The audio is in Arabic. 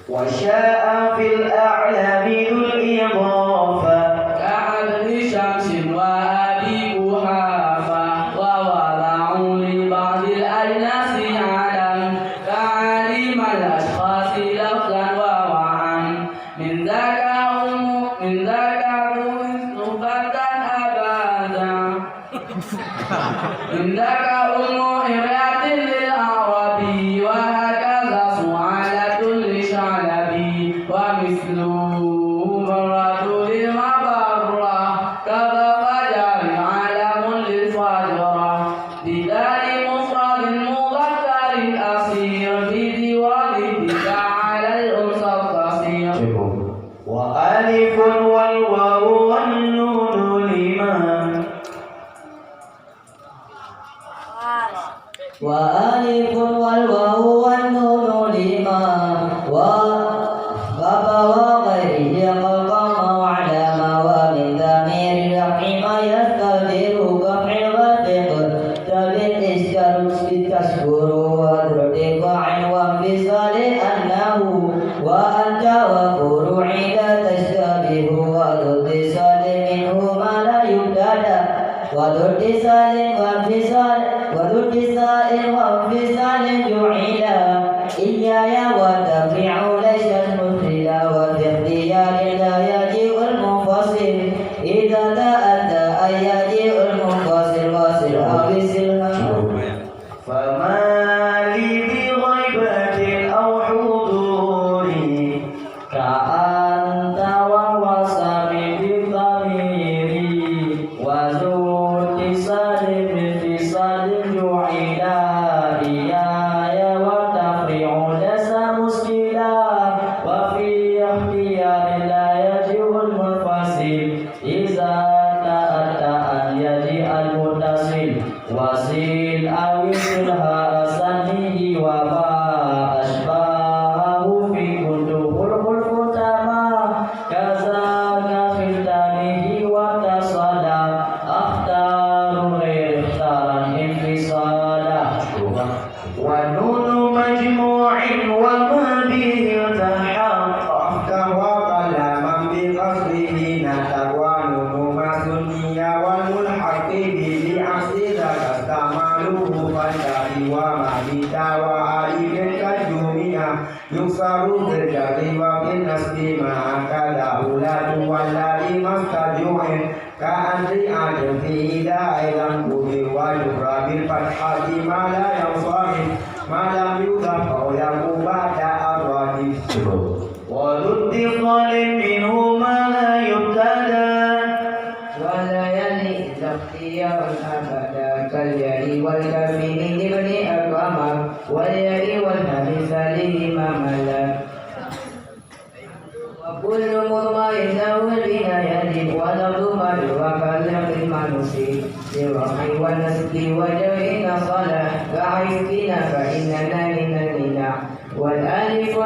وشاء في الأعلام ذو الإضافة كعدد شمس وأبي قحافة ووضعوا لبعض الأجناس علم كعلم الأشخاص لفظا ووعا من ذاك نبة أبدا من ذاك إريات للعربي وهكذا سعالة لشعلبي ومثله مرة للمبرة كذا فجر علم للفجرة بدال مفرد مذكر أصير بديوان الدفاع على الأنثى القصير وألف والواو والنون لمن وألف والواو والنون لما وبابا وغيره قام وعلم ومن ضمير الرفع ما يستدير كفع وفقر فبالإسكار تشكر وترتفع وانفصال أنه وأنت وفروع لا تشتبه وتتصال منه ما لا يبتدأ وتتصال وانفصال جعلا إياي وتفرع ليست مثلا وفي اختيار لا يجيء المنفصل إذا تأتى أن يجيء المنفصل واصل أو يصلها فما لي بغيبة أو حضور كأنت ووصف بالضمير وذو اتصال بانفصال جعلا إياي وتفرع ليس مشكلا وفي اختيار لا يجيء المنفصل إذا تأتى أن يجيء المتصل وصل أو يصلها سنه وما أشباهه في كتب الختماء كذاك في التانه واتصلا أختار غير اختارا انفصالا ونون مجموع وما به تحقق وقلما بقصره نتق ونون مسنية والملحق به لعكس ذاك استعماله فالتاء وما بتاء وألف كالجميع يكسر بالجر وبالنصب مع كذا أولاد واللاد مستجوع كأنت في إذا أيضا كبر ويقرأ بالفتحة ما لا ينصرف ما لم يضف أو يكون بعد الرديف وذو اتصال منه ما لا يبتدى ولا يلي اختيار أبدا كالياء والكافين لابن أكرم والياء والهمزة لإمام مالك وكل مضمر له البناية ولفظ مرة كاللفظ المنصي للرفع والنسب وجر نصلا كحيثنا فإننا من المنع والألف